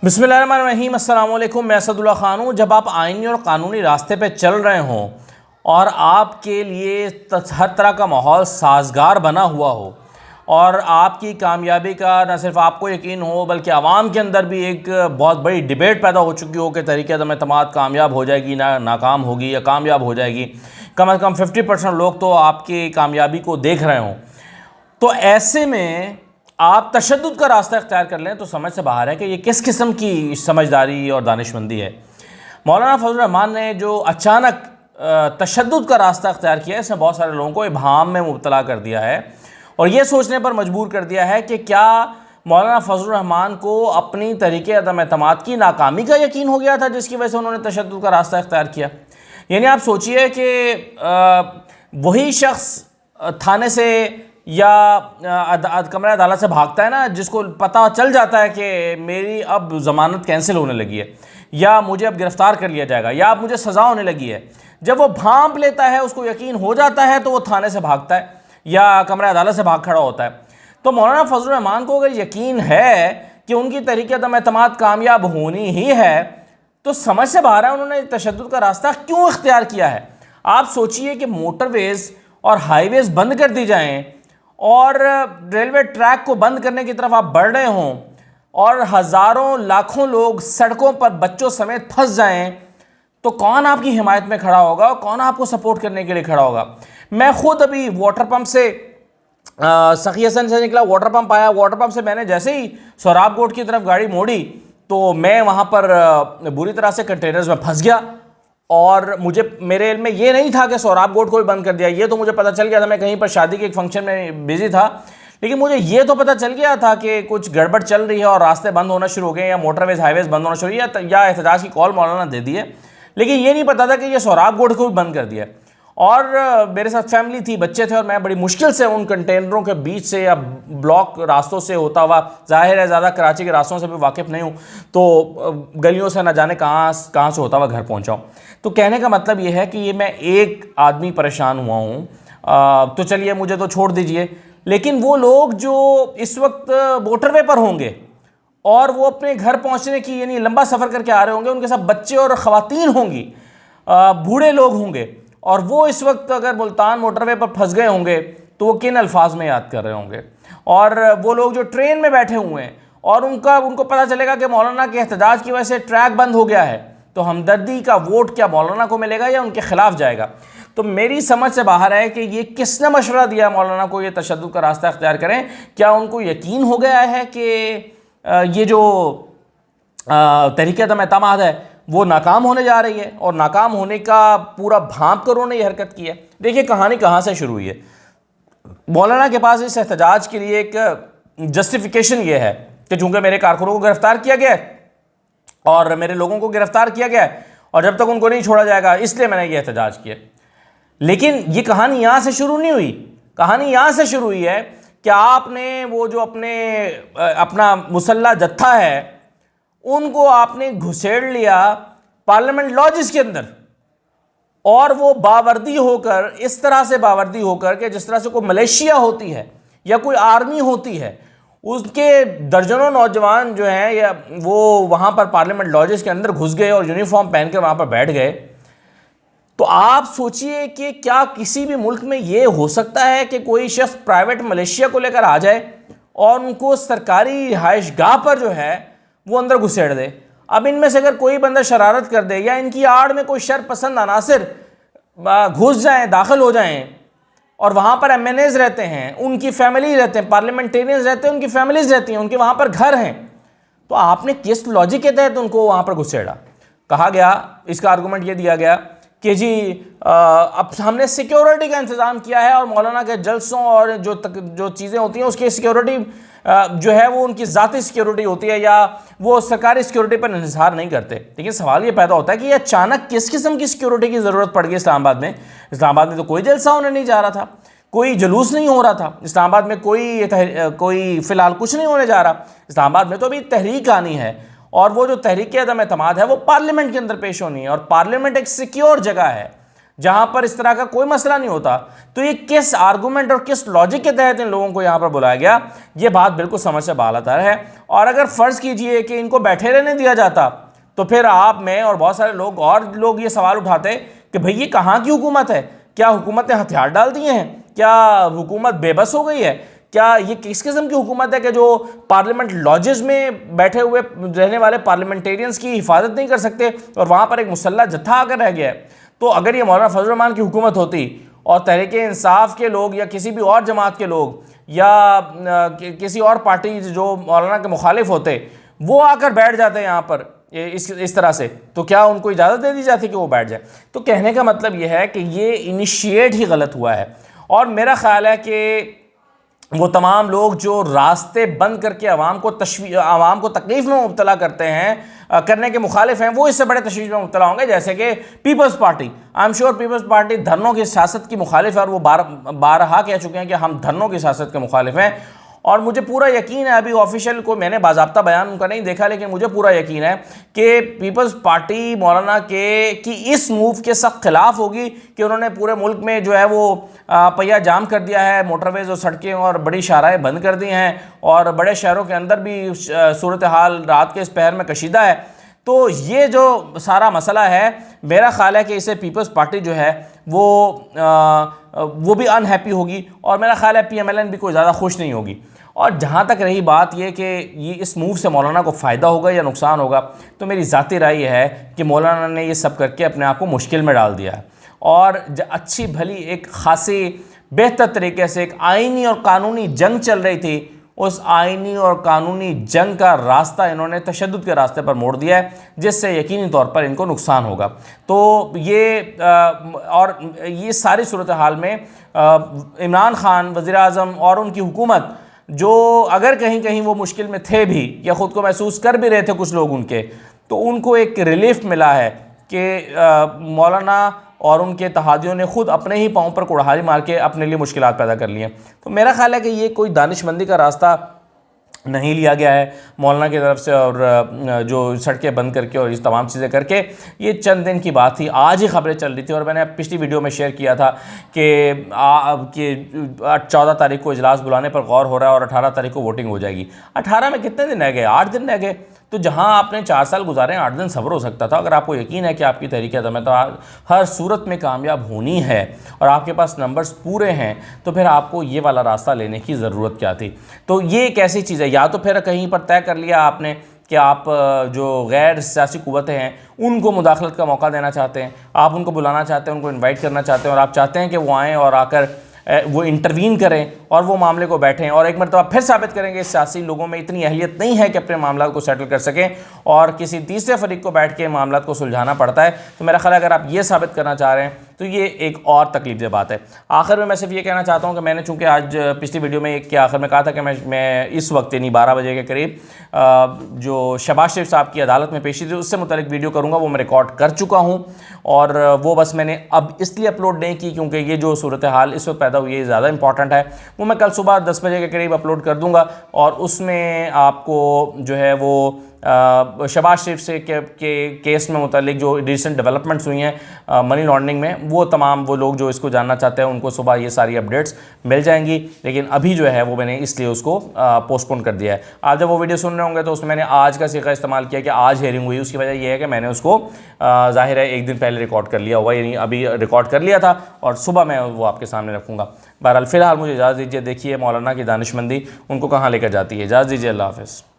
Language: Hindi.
बिस्मिल्लाहिर्रहमानिर्रहीम, अस्सलाम वालेकुम। मैं असदुल्ला ख़ान हूँ। जब आप आइनी और क़ानूनी रास्ते पे चल रहे हों और आपके लिए हर तरह का माहौल साजगार बना हुआ हो और आपकी कामयाबी का न सिर्फ आपको यकीन हो बल्कि आवाम के अंदर भी एक बहुत बड़ी डिबेट पैदा हो चुकी हो कि तहरीक अदम एतमाद कामयाब हो जाएगी, नाकाम होगी या कामयाब हो जाएगी, कम से कम 50% लोग तो आपकी कामयाबी को देख रहे हों, तो ऐसे में आप तशद्दुद का रास्ता इख्तियार कर लें तो समझ से बाहर है कि ये किस किस्म की समझदारी और दानिशमंदी है। मौलाना फजल रहमान ने जो अचानक तशद्दुद का रास्ता इख्तियार किया है, इसने बहुत सारे लोगों को इबहाम में मुब्तला कर दिया है और ये सोचने पर मजबूर कर दिया है कि क्या मौलाना फजल रहमान को अपनी तरीके अदम एतमाद की नाकामी का यकीन हो गया था जिसकी वजह से उन्होंने तशद्दुद का रास्ता इख्तियार किया। यानी आप सोचिए कि वही शख्स थाने से या कमरा अदालत से भागता है ना, जिसको पता चल जाता है कि मेरी अब ज़मानत कैंसिल होने लगी है या मुझे अब गिरफ़्तार कर लिया जाएगा या अब मुझे सज़ा होने लगी है, जब वो भांप लेता है, उसको यकीन हो जाता है तो वो थाने से भागता है या कमरा अदालत से भाग खड़ा होता है। तो मौलाना फजल रहमान को अगर यकीन है कि उनकी तहरीक अदम एतमाद कामयाब होनी ही है तो समझ से बाहर है उन्होंने तशद्दुद का रास्ता क्यों इख्तियार किया है। आप सोचिए कि मोटरवेज़ और हाईवेज़ बंद कर दी जाएँ और रेलवे ट्रैक को बंद करने की तरफ आप बढ़ रहे हों और हज़ारों लाखों लोग सड़कों पर बच्चों समेत फंस जाएं, तो कौन आपकी हिमायत में खड़ा होगा और कौन आपको सपोर्ट करने के लिए खड़ा होगा। मैं खुद अभी वाटर पंप से सखी हसन से निकला, वाटर पंप आया, वाटर पंप से मैंने जैसे ही सोराब गोट की तरफ गाड़ी मोड़ी तो मैं वहाँ पर बुरी तरह से कंटेनर्स में फंस गया और मेरे इल्म में ये नहीं था कि सोराब गोट को भी बंद कर दिया। ये तो मुझे पता चल गया था, मैं कहीं पर शादी के एक फंक्शन में बिजी था, लेकिन मुझे ये तो पता चल गया था कि कुछ गड़बड़ चल रही है और रास्ते बंद होना शुरू हो गए या मोटरवेज हाईवेज बंद होना शुरू या एहतजाज की कॉल मौलाना दे दी है, लेकिन ये नहीं पता था कि ये सोराब गोट को भी बंद कर दिया। और मेरे साथ फैमिली थी, बच्चे थे और मैं बड़ी मुश्किल से उन कंटेनरों के बीच से या ब्लॉक रास्तों से होता हुआ, जाहिर है ज़्यादा कराची के रास्तों से भी वाकिफ़ नहीं हूँ तो गलियों से न जाने कहाँ से होता हुआ घर पहुँचा हूँ। तो कहने का मतलब ये है कि ये मैं एक आदमी परेशान हुआ हूँ, तो चलिए मुझे तो छोड़ दीजिए, लेकिन वो लोग जो इस वक्त मोटरवे पर होंगे और वो अपने घर पहुँचने की यानी लंबा सफ़र करके आ रहे होंगे, उनके साथ बच्चे और ख़वातीन होंगी, बूढ़े लोग होंगे और वो इस वक्त अगर मुल्तान मोटरवे पर फंस गए होंगे तो वो किन अल्फाज में याद कर रहे होंगे। और वो लोग जो ट्रेन में बैठे हुए हैं और उनको पता चलेगा कि मौलाना के एहतजाज की वजह से ट्रैक बंद हो गया है, तो हमदर्दी का वोट क्या मौलाना को मिलेगा या उनके खिलाफ जाएगा। तो मेरी समझ से बाहर है कि ये किसने मशवरा दिया मौलाना को ये तशद्दुद का रास्ता इख्तियार करें। क्या उनको यकीन हो गया है कि ये जो तहरीक अदम एतमाद है वो नाकाम होने जा रही है और नाकाम होने का पूरा भांप कर उन्होंने ये हरकत की है। देखिए कहानी कहाँ से शुरू हुई है। मौलाना के पास इस एहतजाज के लिए एक जस्टिफिकेशन ये है कि चूँकि मेरे कारकुनों को गिरफ्तार किया गया और मेरे लोगों को गिरफ्तार किया गया और जब तक उनको नहीं छोड़ा जाएगा इसलिए मैंने ये एहतजाज किया। लेकिन ये कहानी यहाँ से शुरू नहीं हुई। कहानी यहाँ से शुरू हुई है कि आपने वो जो अपना मुसल्ला जत्था है उनको आपने घुसेड़ लिया पार्लियामेंट लॉजिस के अंदर और वो बावर्दी होकर, इस तरह से बावर्दी होकर कि जिस तरह से कोई मलेशिया होती है या कोई आर्मी होती है, उसके दर्जनों नौजवान जो हैं या वो वहाँ पर पार्लियामेंट लॉजिस के अंदर घुस गए और यूनिफॉर्म पहनकर वहाँ पर बैठ गए। तो आप सोचिए कि क्या किसी भी मुल्क में ये हो सकता है कि कोई शख्स प्राइवेट मलेशिया को लेकर आ जाए और उनको सरकारी रिहाइशगाह पर जो है वो अंदर घुसेड़ दे। अब इनमें से अगर कोई बंदा शरारत कर दे या इनकी आड़ में कोई शर पसंद अनासिर घुस जाएं, दाखिल हो जाएं और वहाँ पर MNAs रहते हैं, उनकी फैमिली रहते हैं, पार्लियामेंटेरियंस रहते हैं, उनकी फैमिलीज रहती हैं, उनके वहाँ पर घर हैं, तो आपने किस लॉजिक के तहत उनको वहाँ पर घुसेड़ा। कहा गया, इसका आर्गूमेंट ये दिया गया कि जी अब हमने सिक्योरिटी का इंतज़ाम किया है और मौलाना के जलसों और जो चीज़ें होती हैं उसकी सिक्योरिटी जो है वो उनकी ज़ाती सिक्योरिटी होती है या वो सरकारी सिक्योरिटी पर इंहिसार नहीं करते। लेकिन सवाल ये पैदा होता है कि ये अचानक किस किस्म की सिक्योरिटी की ज़रूरत पड़ गई इस्लामाबाद में। इस्लामाबाद में तो कोई जलसा होने नहीं जा रहा था, कोई जुलूस नहीं हो रहा था, इस्लामाबाद में कोई फ़िलहाल कुछ नहीं होने जा रहा। इस्लामाबाद में तो अभी तहरीक आनी है और वो जो तहरीक अदम एतमाद है वो पार्लियामेंट के अंदर पेश होनी है और पार्लियामेंट एक सिक्योर जगह है जहां पर इस तरह का कोई मसला नहीं होता। तो ये किस आर्गूमेंट और किस लॉजिक के तहत इन लोगों को यहां पर बुलाया गया, ये बात बिल्कुल समझ से बाहर है। और अगर फर्ज कीजिए कि इनको बैठे रहने दिया जाता तो फिर आप, मैं और बहुत सारे लोग ये सवाल उठाते कि भाई ये कहाँ की हुकूमत है? क्या हुकूमत ने हथियार डाल दिए हैं? क्या हुकूमत बेबस हो गई है? क्या ये किस किस्म की हुकूमत है कि जो पार्लियामेंट लॉजेस में बैठे हुए रहने वाले पार्लियामेंटेरियंस की हिफाजत नहीं कर सकते और वहाँ पर एक मुसल्ला जत्था आकर रह गया है? तो अगर ये मौलाना फजल रहमान की हुकूमत होती और तहरीक इंसाफ के लोग या किसी भी और जमात के लोग या किसी और पार्टी जो मौलाना के मुखालिफ होते, वो आकर बैठ जाते हैं यहाँ पर इस तरह से, तो क्या उनको इजाज़त दे दी जाती कि वो बैठ जाए? तो कहने का मतलब ये है कि ये इनिशिएट ही गलत हुआ है। और मेरा ख्याल है कि वो तमाम लोग जो रास्ते बंद करके आवाम को तकलीफ में मुब्तला करते हैं, करने के मुखालिफ हैं, वो इससे बड़े तशवीश में मुब्तला होंगे। जैसे कि Peoples Party, I am sure Peoples Party धरनों की सियासत की मुखालिफ है और वो बारहा कह चुके हैं कि हम धरनों की सियासत के मुखालिफ हैं। और मुझे पूरा यकीन है, अभी ऑफिशियल को मैंने बाज़ाब्ता बयान उनका नहीं देखा, लेकिन मुझे पूरा यकीन है कि पीपल्स पार्टी मौलाना की इस मूव के सख्त खिलाफ होगी कि उन्होंने पूरे मुल्क में जो है वो पहिया जाम कर दिया है, मोटरवेज और सड़कें और बड़ी शाहराएँ बंद कर दी हैं और बड़े शहरों के अंदर भी सूरत हाल रात के इस पहर में कशीदा है। तो ये जो सारा मसला है, मेरा ख्याल है कि इसे पीपल्स पार्टी जो है वो भी अनहैप्पी होगी और मेरा ख्याल है PMLN भी कोई ज़्यादा खुश नहीं होगी। और जहाँ तक रही बात ये कि ये इस मूव से मौलाना को फ़ायदा होगा या नुकसान होगा, तो मेरी ज़ाती राय ये है कि मौलाना ने ये सब करके अपने आप को मुश्किल में डाल दिया है और अच्छी भली एक खासी बेहतर तरीके से एक आइनी और कानूनी जंग चल रही थी, उस आइनी और कानूनी जंग का रास्ता इन्होंने तशद्दुद के रास्ते पर मोड़ दिया है, जिससे यकीनी तौर पर इनको नुकसान होगा। तो ये सारी सूरत हाल में इमरान खान वज़ीर-ए-आज़म और उनकी हुकूमत, जो अगर कहीं कहीं वो मुश्किल में थे भी या ख़ुद को महसूस कर भी रहे थे कुछ लोग उनके, तो उनको एक रिलीफ मिला है कि मौलाना और उनके तहादियों ने खुद अपने ही पाँव पर कुड़हारी मार के अपने लिए मुश्किलात पैदा कर ली हैं। तो मेरा ख्याल है कि ये कोई दानिशमंदी का रास्ता नहीं लिया गया है मौलाना की तरफ से, और जो सड़कें बंद करके और इस तमाम चीज़ें करके, ये चंद दिन की बात थी। आज ही खबरें चल रही थी और मैंने पिछली वीडियो में शेयर किया था कि 14 तारीख को इजलास बुलाने पर गौर हो रहा है और 18 तारीख को वोटिंग हो जाएगी। 18 में कितने दिन रह गए? 8 दिन रह गए। तो जहां आपने 4 साल गुजारे, 8 दिन सब्र हो सकता था। अगर आपको यकीन है कि आपकी तहरीक तो हर सूरत में कामयाब होनी है और आपके पास नंबर्स पूरे हैं, तो फिर आपको ये वाला रास्ता लेने की ज़रूरत क्या थी? तो ये एक ऐसी चीज़ है, या तो फिर कहीं पर तय कर लिया आपने कि आप जो गैर सियासी कुव्वतें हैं उनको मुदाखलत का मौका देना चाहते हैं, आप उनको बुलाना चाहते हैं, उनको इन्वाइट करना चाहते हैं और आप चाहते हैं कि वो आएँ और आकर वो इंटरवीन करें और वो मामले को बैठें और एक मरतबा फिर साबित करेंगे सियासी लोगों में इतनी अहलियत नहीं है कि अपने मामला को सेटल कर सकें और किसी तीसरे फरीक को बैठ के मामला को सुलझाना पड़ता है। तो मेरा ख्याल है अगर आप ये साबित करना चाह रहे हैं तो ये एक और तकलीफ बात है। आखिर में मैं सिर्फ ये कहना चाहता हूँ कि मैंने चूँकि आज पिछली वीडियो में एक के आखिर में कहा था कि मैं इस वक्त यानी 12 बजे के करीब जो शहबाज शरीफ साहब की अदालत में पेशी थी उससे मुतालिक वीडियो करूँगा, वो मैं रिकॉर्ड कर चुका हूँ और वो बस मैंने अब इसलिए अपलोड नहीं की क्योंकि ये जो सूरत हाल इस वक्त पैदा हुई है ज़्यादा इंपॉर्टेंट है। वो मैं कल सुबह 10 बजे के करीब अपलोड कर दूँगा और उसमें आपको जो है वो शहबाज शरीफ से के केस में मुतालिक जो रिसेंट डेवलपमेंट्स हुई हैं मनी लॉन्ड्रिंग में, वो तमाम वो लोग जो इसको जानना चाहते हैं उनको सुबह ये सारी अपडेट्स मिल जाएंगी। लेकिन अभी जो है वो मैंने इसलिए उसको पोस्टपोन कर दिया है। आप जब वो वीडियो सुन रहे होंगे तो उसमें मैंने आज का सीखा इस्तेमाल किया कि आज हेयरिंग हुई। उसकी वजह यह है कि मैंने उसको ज़ाहिर है एक दिन पहले रिकॉर्ड कर लिया हुआ, यानी अभी रिकॉर्ड कर लिया था और सुबह मैं वो आपके सामने रखूँगा। बहरहाल फ़िलहाल मुझे इजाज़त दीजिए। देखिए मौलाना की दानिशमंदी उनको कहाँ लेकर जाती है। इजाज़त दीजिए। अल्लाह हाफ़िज़।